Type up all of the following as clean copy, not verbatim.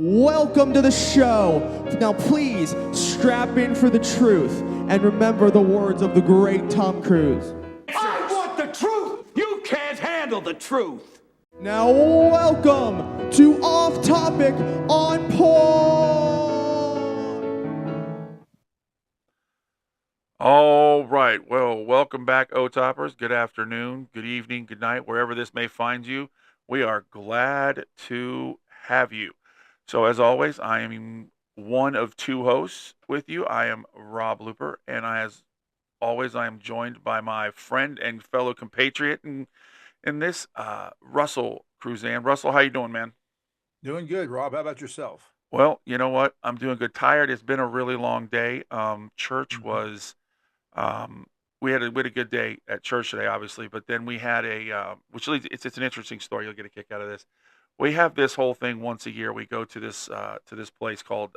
Welcome to the show. Now please strap in for the truth and remember the words of the great Tom Cruise. I want the truth! You can't handle the truth! Now welcome to Off Topic on Porn. All right. Well, welcome back, O-Toppers. Good afternoon, good evening, good night, wherever this may find you. We are glad to have you. So, as always, I am one of two hosts with you. I am Rob Looper, and as always, I am joined by my friend and fellow compatriot in this, Russell Cruzan. Russell, how you doing, man? Doing good, Rob. How about yourself? Well, you know what? I'm doing good. Tired. It's been a really long day. Church was Um, we had a good day at church today, obviously, but then we had which leads it's an interesting story. You'll get a kick out of this. We have this whole thing once a year. We go to this place called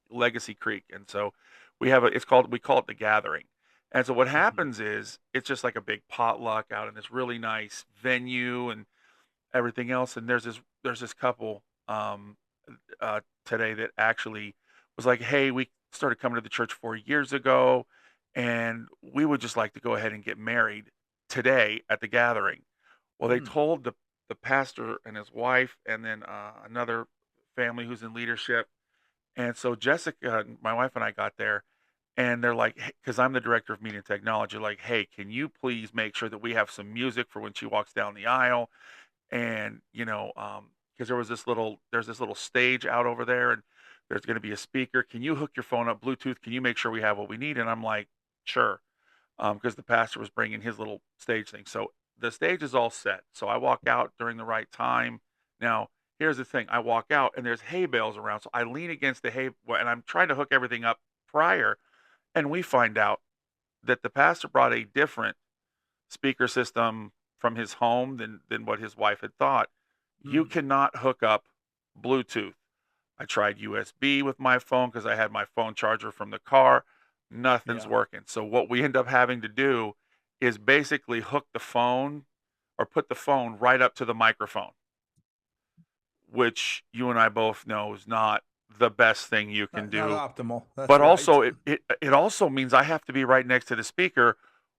Legacy Creek, and so we call it the Gathering. And so what Mhm. happens is it's just like a big potluck out in this really nice venue and everything else. And there's this couple today that actually was like, "Hey, we started coming to the church 4 years ago, and we would just like to go ahead and get married today at the gathering." Well, they Hmm. told the pastor and his wife, and then another family who's in leadership. And so Jessica, my wife, and I got there, and they're like, because I'm the director of media technology, like, "Hey, can you please make sure that we have some music for when she walks down the aisle?" And because there's this little stage out over there, and there's going to be a speaker. Can you hook your phone up Bluetooth? Can you make sure we have what we need? And I'm like, sure, because the pastor was bringing his little stage thing. So the stage is all set. So I walk out during the right time. Now here's the thing: I walk out and there's hay bales around, so I lean against the hay, and I'm trying to hook everything up prior, and we find out that the pastor brought a different speaker system from his home than what his wife had thought. You Hmm. cannot hook up Bluetooth. I tried USB with my phone because I had my phone charger from the car. Nothing's Yeah. working. So what we end up having to do is basically hook the phone or put the phone right up to the microphone, which you and I both know is not the best thing you can Not do. optimal. That's But right. also it also means I have to be right next to the speaker,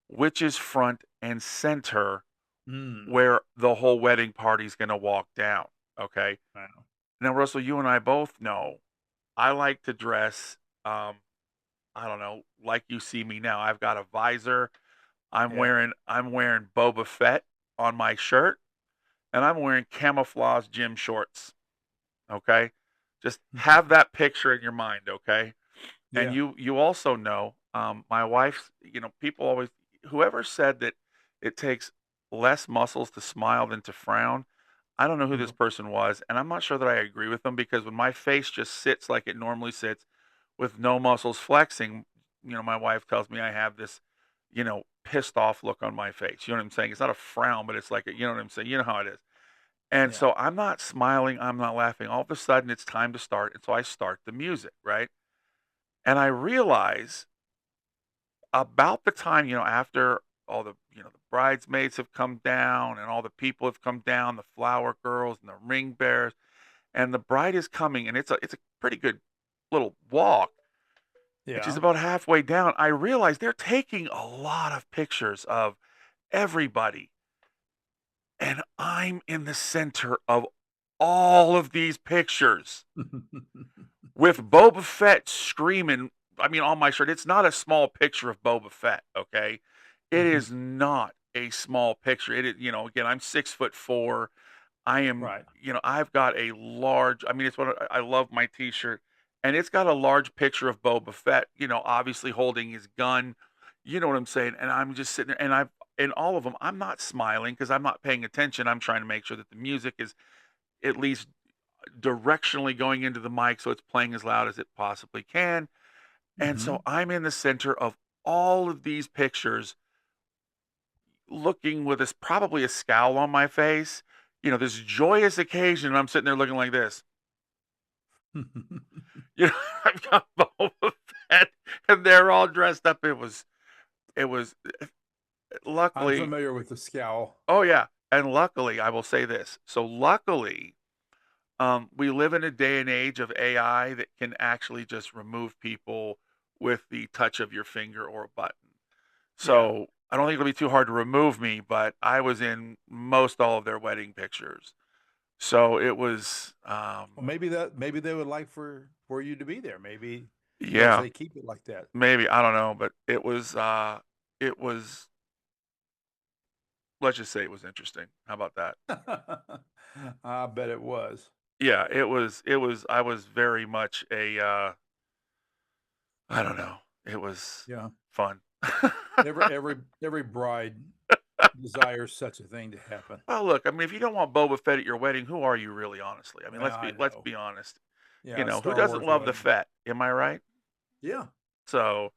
which is front and center Hmm. where the whole wedding party's gonna walk down, okay? Wow. Now, Russell, you and I both know I like to dress, um, I don't know, like you see me now. I've got a visor. Yeah. I'm wearing Boba Fett on my shirt, and I'm wearing camouflage gym shorts, okay? Just have that picture in your mind, okay? And Yeah. you also know, my wife's, people always whoever said that it takes less muscles to smile than to frown, I don't know who this Mhm. person was, and I'm not sure that I agree with them because when my face just sits like it normally sits with no muscles flexing, my wife tells me I have this, pissed off look on my face. You know what I'm saying? It's not a frown, but it's like you know what I'm saying? You know how it is. And Yeah. so I'm not smiling, I'm not laughing. All of a sudden it's time to start, and so I start the music, right? And I realize about the time, after all the bridesmaids have come down and all the people have come down, the flower girls and the ring bearers, and the bride is coming, and it's a pretty good little walk. And she's Yeah. about halfway down. I realize they're taking a lot of pictures of everybody, and I'm in the center of all of these pictures with Boba Fett screaming. I mean, on my shirt. It's not a small picture of Boba Fett, okay? It Mhm. is not a small picture. It is, again, I'm 6'4". I am, Right. I've got a large. I mean, it's what I love my T-shirt, and it's got a large picture of Boba Fett. Obviously holding his gun. You know what I'm saying? And I'm just sitting there, and in all of them, I'm not smiling because I'm not paying attention. I'm trying to make sure that the music is at least directionally going into the mic so it's playing as loud as it possibly can. And so Mhm. I'm in the center of all of these pictures looking with this probably a scowl on my face, this joyous occasion. And I'm sitting there looking like this. You know, I've got Boba Fett and they're all dressed up. It was I'm luckily, familiar with the scowl. oh yeah. And luckily, I will say this. So luckily, We live in a day and age of AI that can actually just remove people with the touch of your finger or a button. Yeah. So I don't think it'll be too hard to remove me, but I was in most all of their wedding pictures. So it was, Well, maybe they would like for you to be there. Maybe because yeah, they keep it like that. maybe I don't know, but it was. Let's just say it was interesting. How about that? I bet it was. Yeah, it was. It was. I was very much a. I don't know. It was Yeah. fun. Every bride desires such a thing to happen. Well, look, I mean, if you don't want Boba Fett at your wedding, who are you really, honestly? I mean, Yeah, I let's know. be honest. You Yeah, know, who Star doesn't Wars love the wedding. Fett? Am I right? Yeah. So,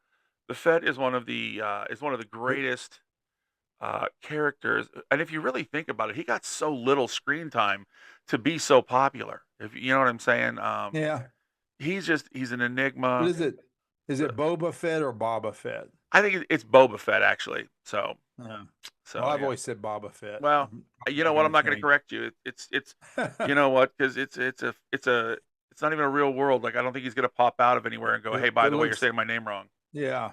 the Fett is one of the Who- greatest characters. And if you really think about it, he got so little screen time to be so popular. If you know what I'm saying, Yeah. he's an What enigma. is it? Is Uh, it Boba Fett or Boba Fett? I think it's Boba Fett actually. Yeah. Well, So I've yeah. always said Boba Fett. Well, I'm you probably know not what? going I'm to not going to change. correct you. It's you know what? Because it's not even a real world. Like I don't think he's going to pop out of anywhere and go, It, "Hey, by it the way, you're looks, saying my name wrong." yeah.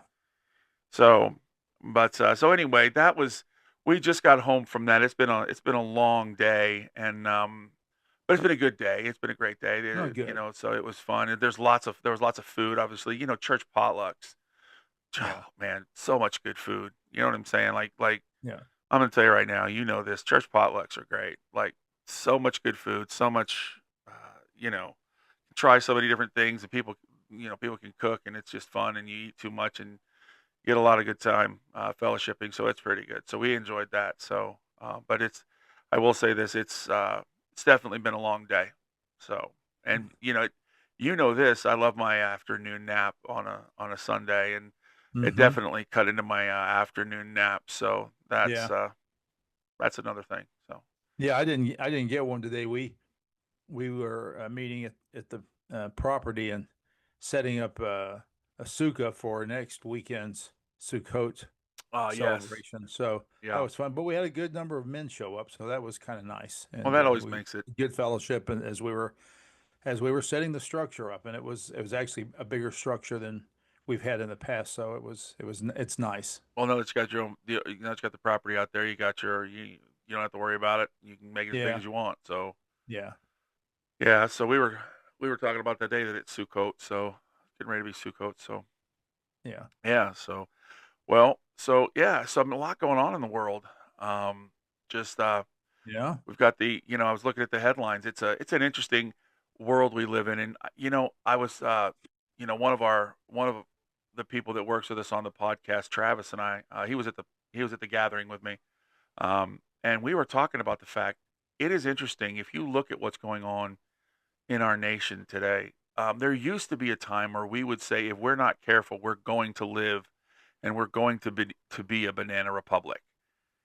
So, but so anyway, that was we just got home from that. It's been a long day, and but it's been a good day. It's been a great day. Oh, You good. know, so it was fun. And there was lots of food. Obviously, you know, church potlucks. Oh Yeah. man, so much good food. You know what I'm saying? Like Yeah. I'm gonna tell you right now. You know this. Church potlucks are great. Like so much good food. So much. You know, try so many different things, and people can cook, and it's just fun. And you eat too much, and get a lot of good time fellowshipping. So it's pretty good. So we enjoyed that. So, but I will say this, it's definitely been a long day. So, and you know this, I love my afternoon nap on a Sunday, and it Mm-hmm. definitely cut into my afternoon nap. So Yeah. that's another thing. So, Yeah. I didn't get one today. We were meeting at the property and setting up a sukkah for next weekend's Sukkot yes, celebration. So that yeah. was fun. But we had a good number of men show up, so that was kind of nice. Well, And that always we makes it. good fellowship, and as we were setting the structure up, and it was actually a bigger structure than we've had in the past. So it's nice. Well, now that you got your own, now that you got the property out there, you don't have to worry about it. You can make it as big Yeah, as you want. So. yeah, Yeah, so we were talking about that day that it's Sukkot, so getting ready to be Sukkot. So yeah, yeah, so I mean, a lot going on in the world. Just yeah. we've got I was looking at the headlines. It's an interesting world we live in, and I was one of the people that works with us on the podcast, Travis and I. He was at the gathering with me, and we were talking about the fact it is interesting if you look at what's going on in our nation today. There used to be a time where we would say, if we're not careful, we're going to live and we're going to be a banana republic.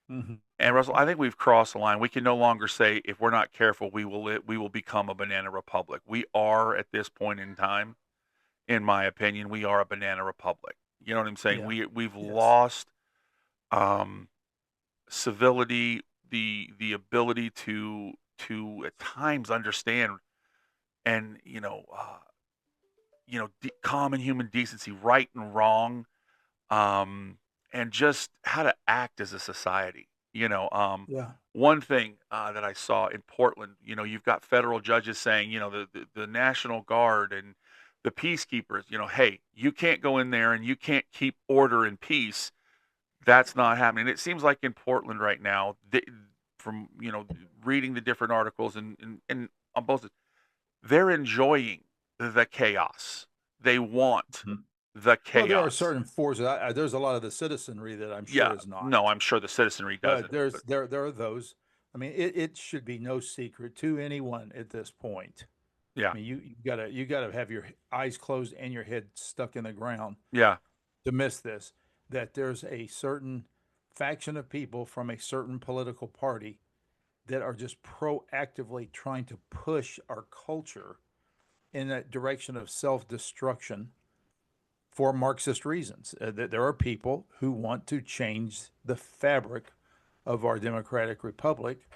Hmm. And Russell, I think we've crossed the line. We can no longer say, if we're not careful, we will become a banana republic. We are at this point in time, in my opinion, we are a banana republic. You know what I'm saying? Yeah. We've Yes. lost um, civility, the ability to at times understand and common human decency, right and wrong, um, and just how to act as a society. Yeah. One thing that I saw in Portland, you've got federal judges saying, the National Guard and the peacekeepers, hey, you can't go in there and you can't keep order and peace. That's not happening. It seems like in Portland right now, from reading the different articles and on both, they're enjoying the chaos. They want Mhm. the Well, there are chaos. certain forces. There's a lot of the citizenry that I'm Yeah. sure is not. No, I'm sure the citizenry But doesn't. there's But there are those. I mean, it should be no secret to anyone at this point. yeah, I mean, you gotta have your eyes closed and your head stuck in the ground yeah, to miss this. That there's a certain faction of people from a certain political party that are just proactively trying to push our culture in that direction of self-destruction for Marxist reasons. There are people who want to change the fabric of our democratic republic.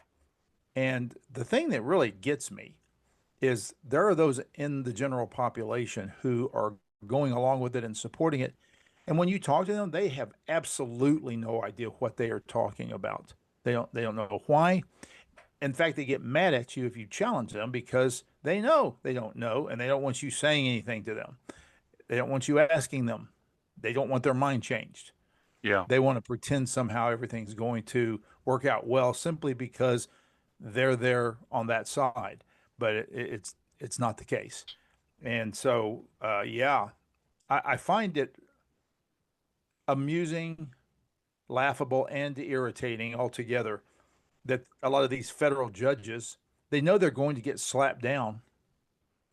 And the thing that really gets me is there are those in the general population who are going along with it and supporting it. And when you talk to them, they have absolutely no idea what they are talking about. They don't know why. In fact, they get mad at you if you challenge them because they know they don't know and they don't want you saying anything to them. They don't want you asking them. They don't want their mind changed. Yeah. They want to pretend somehow everything's going to work out well simply because they're there on that side. But it's not the case. And so, yeah, I find it amusing, laughable, and irritating altogether that a lot of these federal judges, they know they're going to get slapped down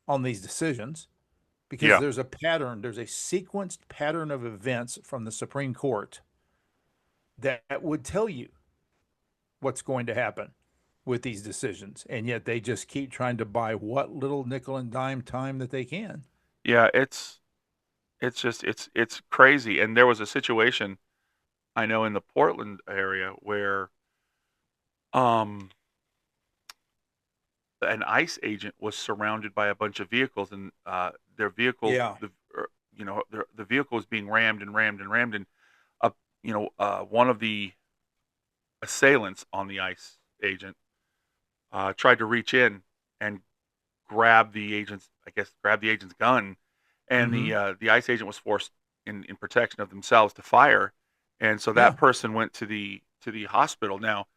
on these decisions because Yeah. there's a pattern, there's a sequenced pattern of events from the Supreme Court that would tell you what's going to happen with these decisions. And yet they just keep trying to buy what little nickel and dime time that they can. Yeah. It's crazy. And there was a situation I know in the Portland area where um an ICE agent was surrounded by a bunch of vehicles, and their vehicle, Yeah. the vehicle was being rammed and rammed and rammed, and one of the assailants on the ICE agent tried to reach in and grab the agent's gun, and the ICE agent was forced in protection of themselves to fire, and so Yeah. that person went to the hospital. Now,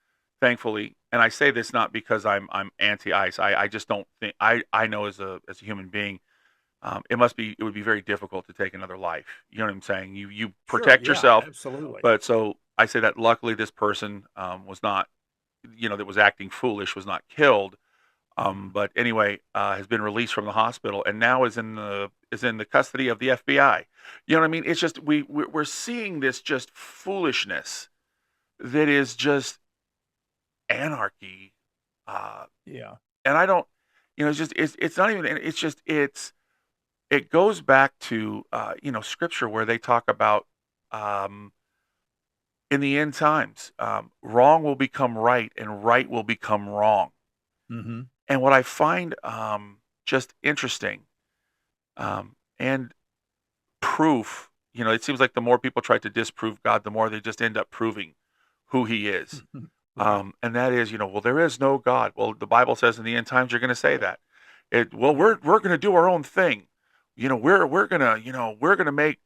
thankfully, and I say this not because I'm anti-ICE. I just don't think I know as a human being, it would be very difficult to take another life. You know what I'm saying? You Sure. protect Yeah. yourself, Absolutely. but so I say that luckily this person was not, that was acting foolish, was not killed. But anyway, has been released from the hospital and now is in the custody of the FBI. You know what I mean? It's just we're seeing this just foolishness that is just anarchy. Yeah. And I don't, it's not even, it goes back to, scripture where they talk about, um, in the end times, wrong will become right and right will become wrong. Mm-hmm. And what I find, just interesting, and proof, it seems like the more people try to disprove God, the more they just end up proving who he is. Right. And that is, well, there is no God. Well, the Bible says in the end times you're going to say that. We're going to do our own thing. We're going to make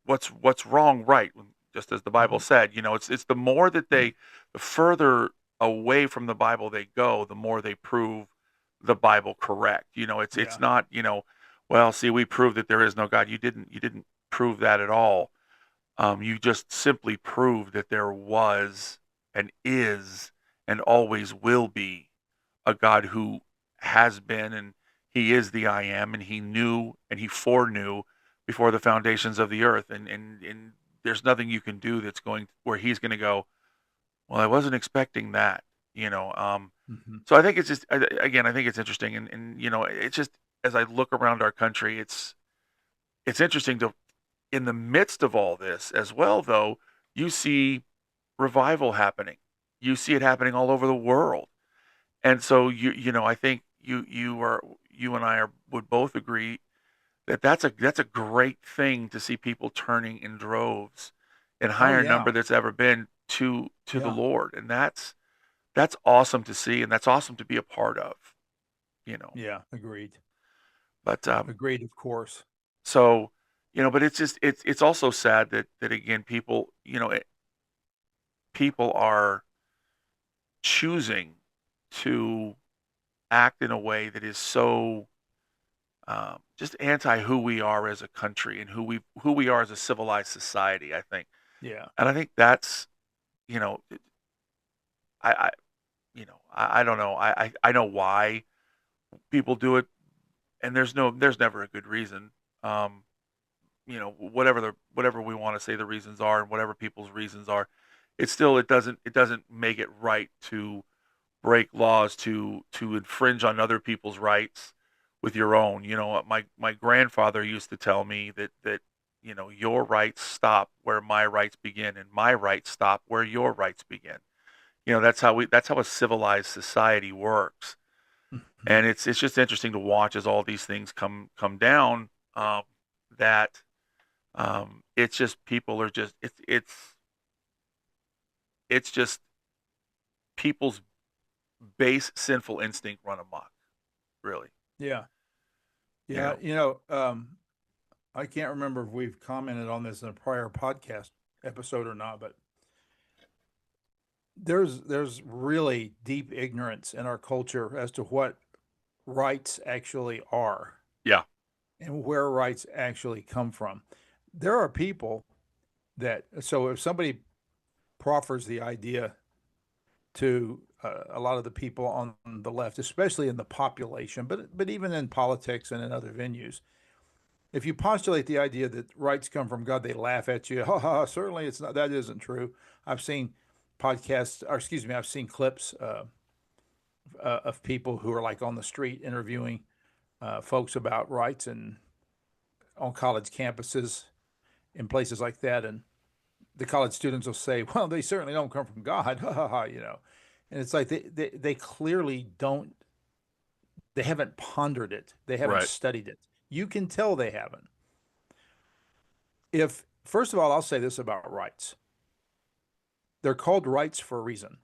what's wrong right, just as the Bible said. It's the more that the further away from the Bible they go, the more they prove the Bible correct. It's Yeah. not, well, see, we proved that there is no God. You didn't prove that at all. You just simply proved that there was and is and always will be a God who has been, and he is the I am, and he knew and he foreknew before the foundations of the earth. And there's nothing you can do that's going where he's going to go, well, I wasn't expecting that, Mm-hmm. so I think it's just, again, I think it's interesting. And it's just, as I look around our country, it's interesting to, in the midst of all this as well, though, you see revival happening. You see it happening all over the world. And so I think you and would both agree that that's a great thing to see people turning in droves in Oh, higher yeah. number that's ever been to the Yeah. Lord. And that's awesome to see, and that's awesome to be a part of, Yeah. Agreed. But Agreed, of course. so, but it's just it's also sad that again people, people are choosing to act in a way that is so just anti who we are as a country and who we are as a civilized society, I think. Yeah. And I think that's, you know, I I don't know. I know why people do it, and there's never a good reason. Um, whatever we want to say the reasons are, and whatever people's reasons are, it doesn't make it right to break laws, to infringe on other people's rights with your own. My grandfather used to tell me that your rights stop where my rights begin, and my rights stop where your rights begin. That's how a civilized society works. And it's just interesting to watch as all these things come down. That it's just people are just it's just people's base sinful instinct run amok, really. Yeah. Yeah. Yeah. I can't remember if we've commented on this in a prior podcast episode or not, but there's really deep ignorance in our culture as to what rights actually are Yeah. and where rights actually come from. There are people so if somebody proffers the idea to a lot of the people on the left, especially in the population, but even in politics and in other venues, if you postulate the idea that rights come from God, they laugh at you. Ha ha! Certainly, it's not. That isn't true. I've seen I've seen clips of people who are like on the street interviewing folks about rights and on college campuses in places like that, and the college students will say, "Well, they certainly don't come from God." Ha ha ha! And it's like they clearly don't. They haven't pondered it. They haven't Right. studied it. You can tell they haven't. If First of all, I'll say this about rights. They're called rights for a reason.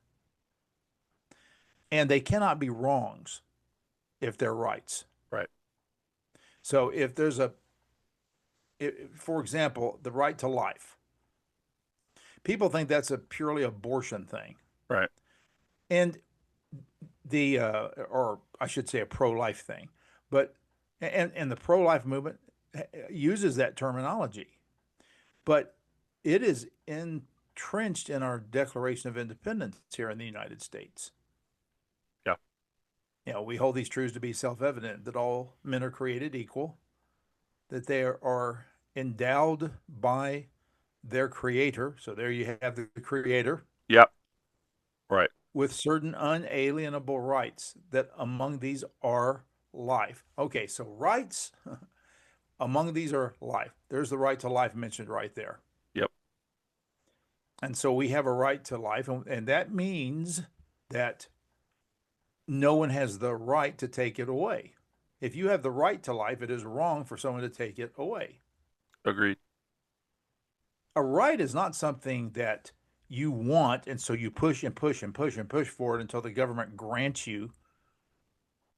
And they cannot be wrongs if they're rights. Right. So if there's for example, the right to life, people think that's a purely abortion thing. Right. And or I should say a pro-life thing, but the pro-life movement uses that terminology, but it is entrenched in our Declaration of Independence here in the United States. Yeah. We hold these truths to be self-evident, that all men are created equal, that they are endowed by their creator. So there you have the creator. Yep. Right. With certain unalienable rights, that among these are life. Okay, so rights, among these are life. There's the right to life mentioned right there. Yep. And so we have a right to life, and that means that no one has the right to take it away. If you have the right to life, it is wrong for someone to take it away. Agreed. A right is not something that you want, and so you push and push and push and push for it until the government grants you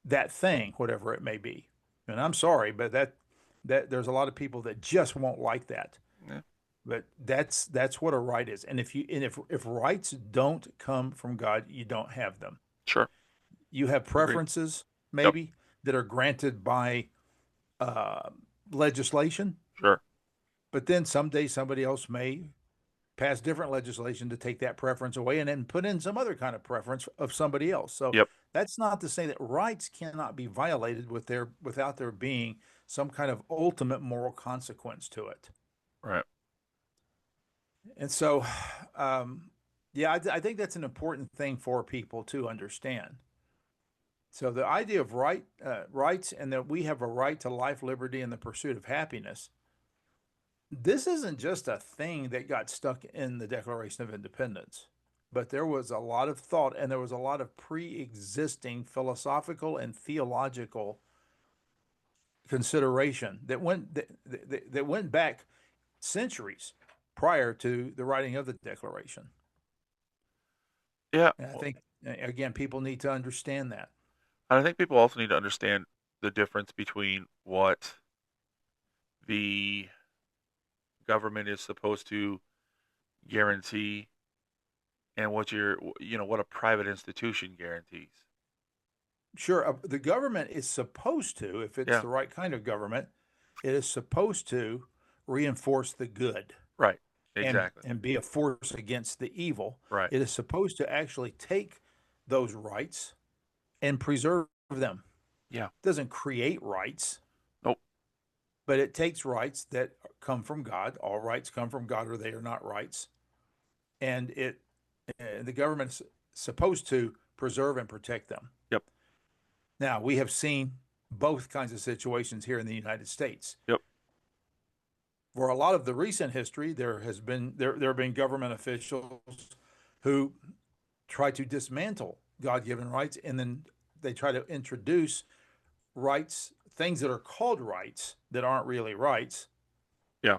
that thing, whatever it may be. And I'm sorry, but that there's a lot of people that just won't like that. Yeah. But that's what a right is. And if rights don't come from God, you don't have them. Sure. You have preferences, maybe, that are granted by legislation. Sure. But then someday somebody else may pass different legislation to take that preference away and then put in some other kind of preference of somebody else. So that's not to say that rights cannot be violated without there being some kind of ultimate moral consequence to it. Right. And so, I think that's an important thing for people to understand. So the idea of rights, and that we have a right to life, liberty, and the pursuit of happiness, this isn't just a thing that got stuck in the Declaration of Independence, but there was a lot of thought, and there was a lot of pre-existing philosophical and theological consideration that went back centuries prior to the writing of the Declaration. Yeah. And I think, again, people need to understand that. And I think people also need to understand the difference between what the government is supposed to guarantee and what what a private institution guarantees. Sure, the government is supposed to, if it's the right kind of government, it is supposed to reinforce the good. Right. Exactly. And be a force against the evil. Right. It is supposed to actually take those rights and preserve them. Yeah. It doesn't create rights. Nope. But it takes rights that come from God. All rights come from God, or they are not rights. And the government is supposed to preserve and protect them. Yep. Now, we have seen both kinds of situations here in the United States. Yep. For a lot of the recent history, there have been government officials who try to dismantle God-given rights and then they try to introduce rights, things that are called rights that aren't really rights, Yeah.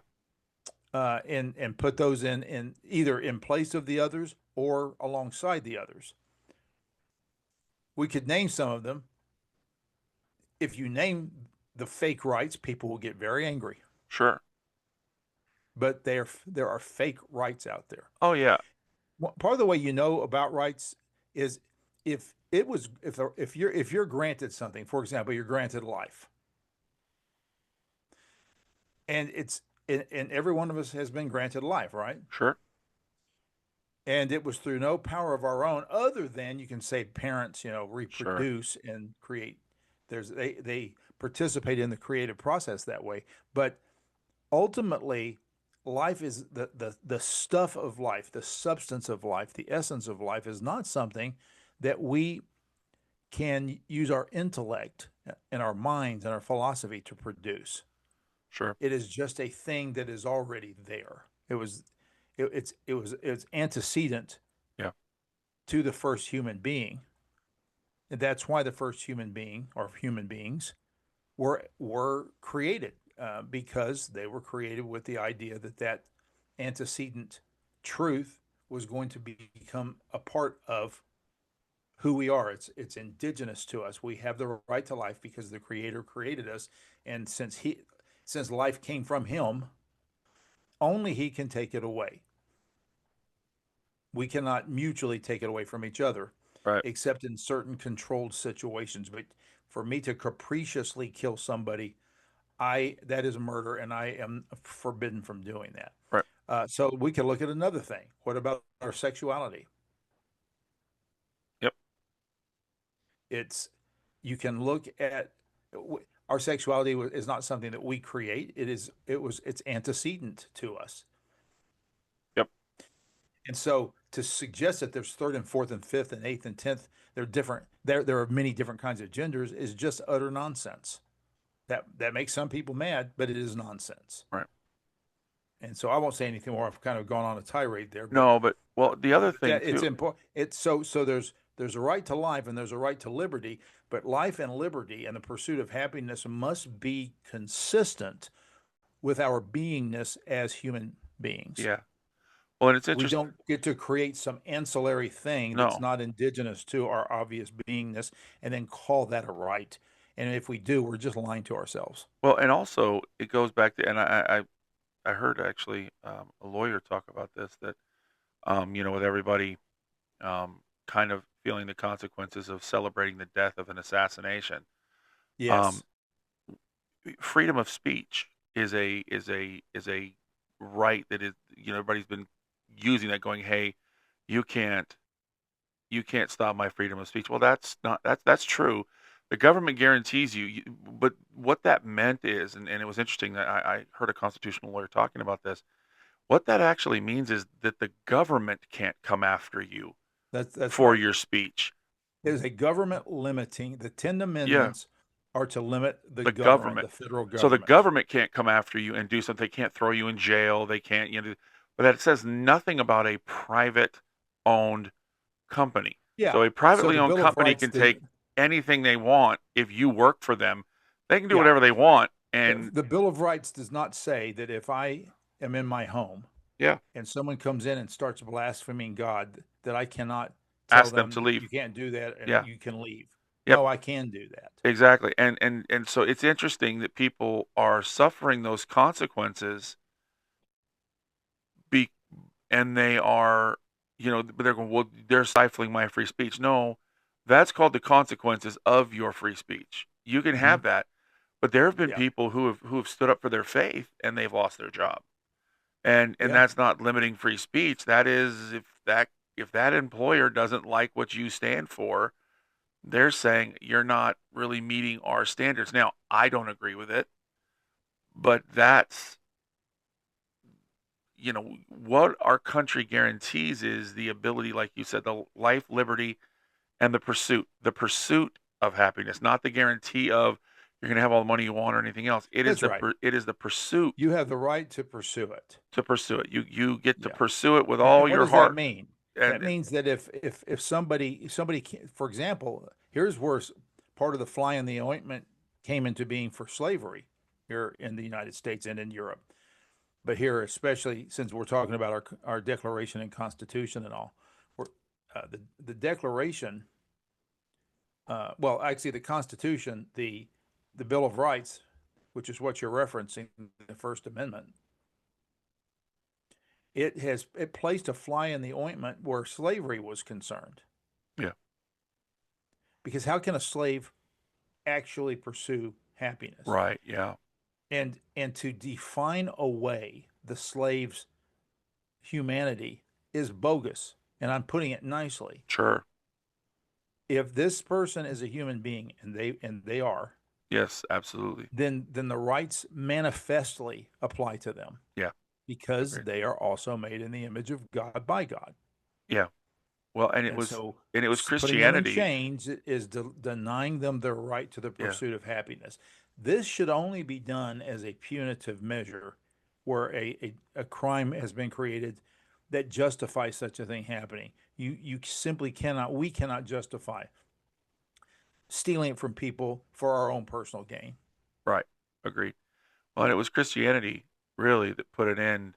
and put those in either in place of the others or alongside the others. We could name some of them. If you name the fake rights, people will get very angry. Sure. But there are fake rights out there. Oh yeah. Part of the way you know about rights is if you're granted something. For example, you're granted life, and and every one of us has been granted life, right? Sure. And it was through no power of our own, other than you can say parents, reproduce and create. They participate in the creative process that way, but ultimately, life is the stuff of life, the substance of life, the essence of life is not something that we can use our intellect and our minds and our philosophy to produce. Sure. It is just a thing that is already there. It's antecedent Yeah. to the first human being. And that's why the first human being or human beings were created, because they were created with the idea that antecedent truth was going to become a part of who we are. It's indigenous to us. We have the right to life because the Creator created us, and since life came from Him, only He can take it away. We cannot mutually take it away from each other, Right. except in certain controlled situations. But for me to capriciously kill somebody, that is murder, and I am forbidden from doing that. Right. So we can look at another thing. What about our sexuality? Yep. You can look at our sexuality is not something that we create. It's antecedent to us. Yep. And so to suggest that there's third and fourth and fifth and eighth and 10th, they're different. There are many different kinds of genders is just utter nonsense. That makes some people mad, but it is nonsense. Right. And so I won't say anything more. I've kind of gone on a tirade there. No, but well, the other thing It's too. important. It's so there's a right to life and there's a right to liberty, but life and liberty and the pursuit of happiness must be consistent with our beingness as human beings. Yeah. Well, and it's We interesting. don't get to create some ancillary thing that's No. not indigenous to our obvious beingness and then call that a right. And if we do, we're just lying to ourselves. Well, and also it goes back to, and I heard actually a lawyer talk about this that with everybody kind of feeling the consequences of celebrating the death of an assassination. Yes. Freedom of speech is a right that is everybody's been using that, going, hey, you can't stop my freedom of speech. Well, that's true. The government guarantees but what that meant is, and it was interesting that I heard a constitutional lawyer talking about this. What that actually means is that the government can't come after you That's for right. your speech. There's a government limiting. The 10 Yeah, Amendments are to limit the the government, government. the federal So the government. government can't come after you and do something. They can't throw you in jail. They can't, but that says nothing about a private owned company. Yeah. So a So privately the owned Bill of company Rights can does, take anything they want. If you work for them, they can do yeah. whatever they want. And The Bill of Rights does not say that if I am in my home yeah, and someone comes in and starts blaspheming God, that I cannot tell ask them to them leave. you can't do that and Yeah. you can leave. Yep. No, I can do that. Exactly. And so it's interesting that people are suffering those consequences be and they are, but they're going, well, they're stifling my free speech. No, that's called the consequences of your free speech. You can Mhm. have that, but there have been Yeah. people who have stood up for their faith and they've lost their job. And Yeah. that's not limiting free speech. That is if that employer doesn't like what you stand for, they're saying you're not really meeting our standards. Now, I don't agree with it, but that's what our country guarantees is the ability, like you said, the life, liberty, and the pursuit of happiness, not the guarantee of you're going to have all the money you want or anything else. That's right. It is the pursuit You have the right to pursue it. to pursue it. You get to Yeah. pursue it with And all what your does that heart. mean? And That means that if somebody can, for example, Here's where part of the fly in the ointment came into being for slavery here in the United States and in Europe. But here, especially since we're talking about our Declaration and Constitution and all, the Declaration, well, actually, the Constitution, the Bill of Rights, which is what you're referencing, the First Amendment, it placed a fly in the ointment where slavery was concerned. Yeah. Because how can a slave actually pursue happiness? Right. Yeah. And to define away the slave's humanity is bogus. And I'm putting it nicely. Sure. If this person is a human being, and they are, Yes, absolutely. then the rights manifestly apply to them. Yeah. Because Agreed. they are also made in the image of God by God. Yeah. Well, and it And was so and it was putting them in Christianity. chains is denying them their right to the Yeah. pursuit of happiness. This should only be done as a punitive measure where a crime has been created that justifies such a thing happening. You simply we cannot justify stealing it from people for our own personal gain. Right. Agreed. Well, and it was Christianity really that put an end.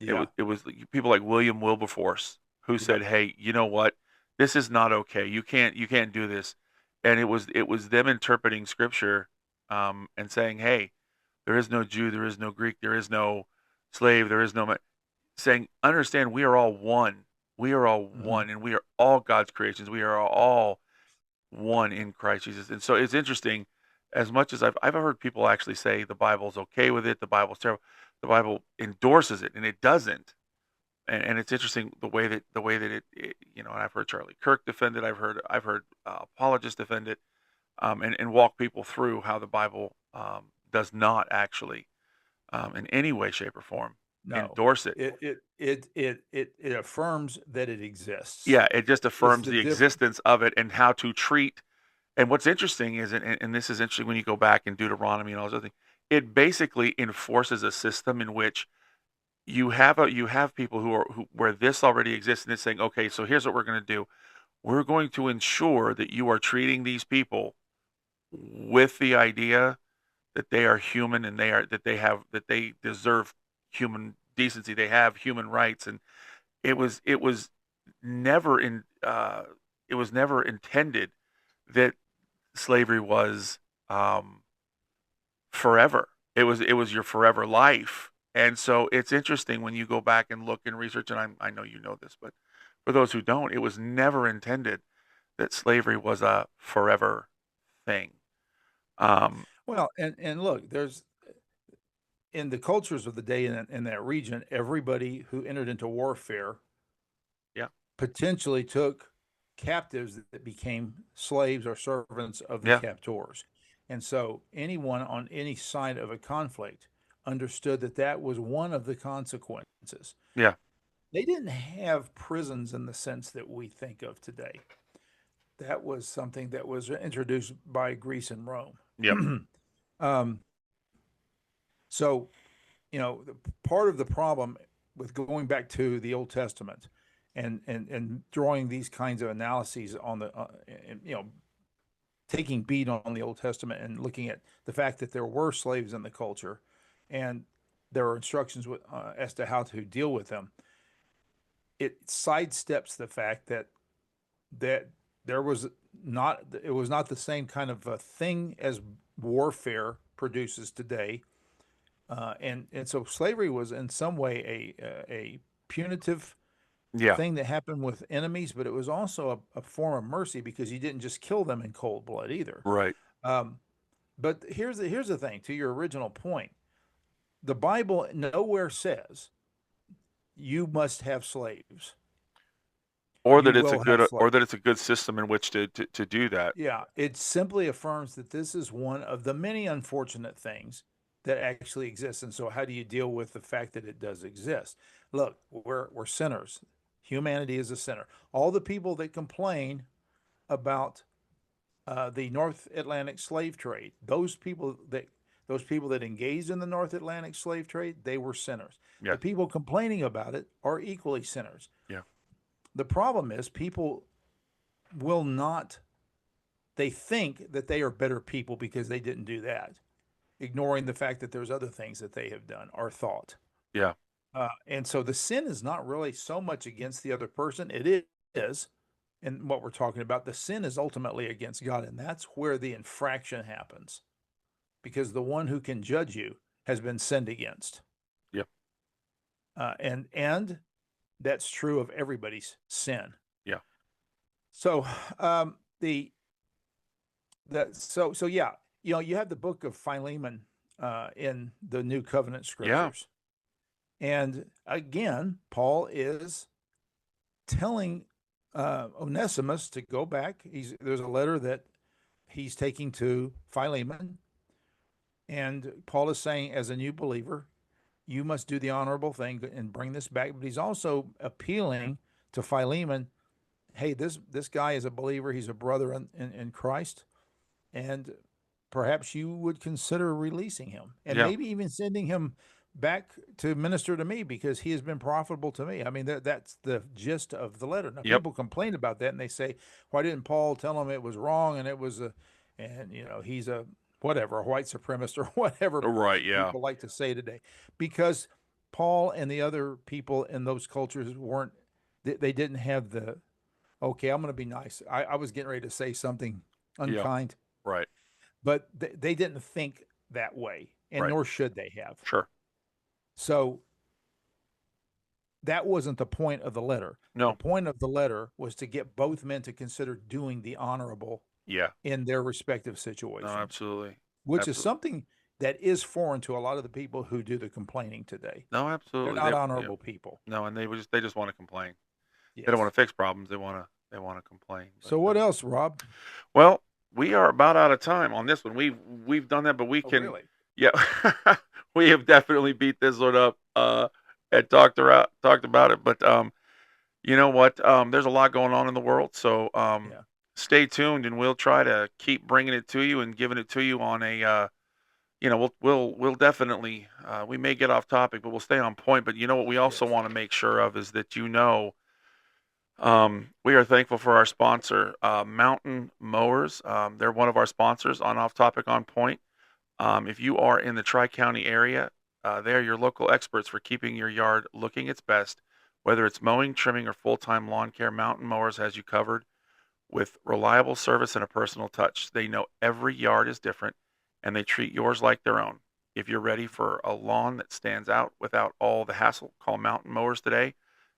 It was people like William Wilberforce who said, "Hey, you know what? This is not okay. You can't do this." And it was them interpreting Scripture, and saying, "Hey, there is no Jew, there is no Greek, there is no slave, there is no," saying, "Understand, we are all one. We are all one, and we are all God's creations. We are all one in Christ Jesus." And so it's interesting. As much as I've heard people actually say the Bible's okay with it, the Bible's terrible, the Bible endorses it, and it doesn't. And it's interesting the way that it and I've heard Charlie Kirk defend it. I've heard apologists defend it, and walk people through how the Bible does not actually, in any way, shape, or form, No. endorse it. It affirms that it exists. Yeah, it just affirms the the diff- existence of it and how to treat. And what's interesting is, and this is interesting when you go back in Deuteronomy and all those other things, it basically enforces a system in which you have people where this already exists, and it's saying, okay, so here's what we're going to do. We're going to ensure that you are treating these people with the idea that they are human and that they deserve human decency. They have human rights, and it was never intended that slavery was forever. It was your forever life. And so it's interesting when you go back and look and research, and I know you know this, but for those who don't, it was never intended that slavery was a forever thing. Well, and look, there's in the cultures of the day in that region, everybody who entered into warfare, Yeah. potentially took captives that became slaves or servants of the Yeah. captors. And so anyone on any side of a conflict understood that was one of the consequences. Yeah. They didn't have prisons in the sense that we think of today. That was something that was introduced by Greece and Rome. Yep. So, part of the problem with going back to the Old Testament and drawing these kinds of analyses on the, taking beat on the Old Testament and looking at the fact that there were slaves in the culture, and there are instructions as to how to deal with them. It sidesteps the fact that it was not the same kind of a thing as warfare produces today, and so slavery was in some way a punitive Yeah. thing that happened with enemies, but it was also a form of mercy because you didn't just kill them in cold blood either. Right. But here's the thing, to your original point, the Bible nowhere says you must have slaves. Or You that it's will have slaves. a good system in which to do that. Yeah, it simply affirms that this is one of the many unfortunate things that actually exist. And so how do you deal with the fact that it does exist? Look, we're sinners. Humanity is a sinner. All the people that complain about the North Atlantic slave trade, those people that engaged in the North Atlantic slave trade, they were sinners. Yeah. The people complaining about it are equally sinners. Yeah. The problem is people will not they think that they are better people because they didn't do that, ignoring the fact that there's other things that they have done or thought. Yeah. And so the sin is not really so much against the other person. It is, and what we're talking about, the sin is ultimately against God, and that's where the infraction happens, because the one who can judge you has been sinned against. Yep. And that's true of everybody's sin. Yeah. So so yeah, you have the book of Philemon in the New Covenant scriptures. And again, Paul is telling Onesimus to go back. There's a letter that he's taking to Philemon, and Paul is saying, as a new believer, you must do the honorable thing and bring this back. But he's also appealing to Philemon, hey, this guy is a believer. He's a brother in Christ, and perhaps you would consider releasing him, and maybe even sending him back to minister to me, because he has been profitable to me. I mean, that's the gist of the letter. Now, people complain about that, and they say, why didn't Paul tell him it was wrong, and it was he's a whatever, a white supremacist or whatever people like to say today, because Paul and the other people in those cultures they didn't have the, okay, I'm going to be nice. I was getting ready to say something unkind. Right. But they didn't think that way, and nor should they have. Sure. So that wasn't the point of the letter. No. The point of the letter was to get both men to consider doing the honorable in their respective situations. No, absolutely. Which is something that is foreign to a lot of the people who do the complaining today. No, absolutely. They're not honorable people. No, and they just want to complain. Yes. They don't want to fix problems. They want to complain. But, so what else, Rob? Well, we are about out of time on this one. We've done that, but we can. Really? Yeah, we have definitely beat this one up and talked about it. But you know what? There's a lot going on in the world, so stay tuned, and we'll try to keep bringing it to you and giving it to you on a. We'll definitely. We may get off topic, but we'll stay on point. But you know what? We also want to make sure of is that we are thankful for our sponsor, Mountain Mowers. They're one of our sponsors on Off Topic on Point. If you are in the Tri-County area, they are your local experts for keeping your yard looking its best. Whether it's mowing, trimming, or full-time lawn care, Mountain Mowers has you covered with reliable service and a personal touch. They know every yard is different, and they treat yours like their own. If you're ready for a lawn that stands out without all the hassle, call Mountain Mowers today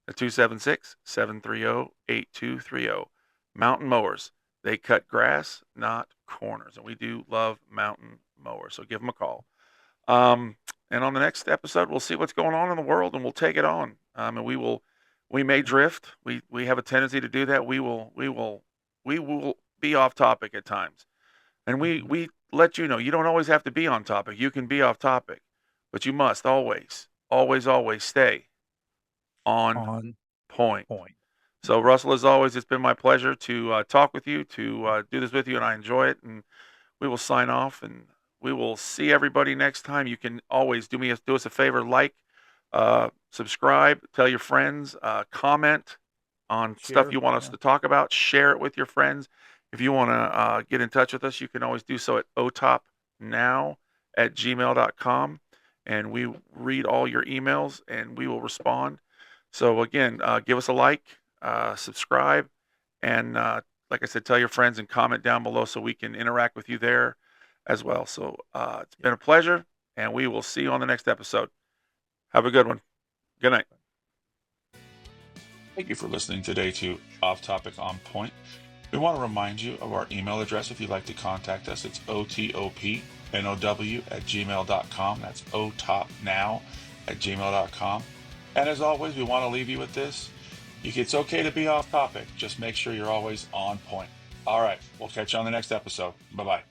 at 276-730-8230. Mountain Mowers. They cut grass, not corners, and we do love Mountain Mowers, so give them a call. And on the next episode, we'll see what's going on in the world, and we'll take it on. And we may drift. We have a tendency to do that. We will be off topic at times, and we let you know you don't always have to be on topic. You can be off topic, but you must always stay on point. So, Russell, as always, it's been my pleasure to talk with you, to do this with you, and I enjoy it. And we will sign off, and we will see everybody next time. You can always do us a favor, like, subscribe, tell your friends, comment on stuff you want us to talk about, share it with your friends. If you want to get in touch with us, you can always do so at otopnow@gmail.com, and we read all your emails, and we will respond. So again, give us a like, subscribe, and like I said, tell your friends and comment down below so we can interact with you there as well. So it's been a pleasure, and we will see you on the next episode. Have a good one. Good night. Thank you for listening today to Off Topic on Point. We want to remind you of our email address if you'd like to contact us. It's otopnow@gmail.com. That's otopnow@gmail.com. And as always, we want to leave you with this. It's okay to be off topic. Just make sure you're always on point. All right. We'll catch you on the next episode. Bye-bye.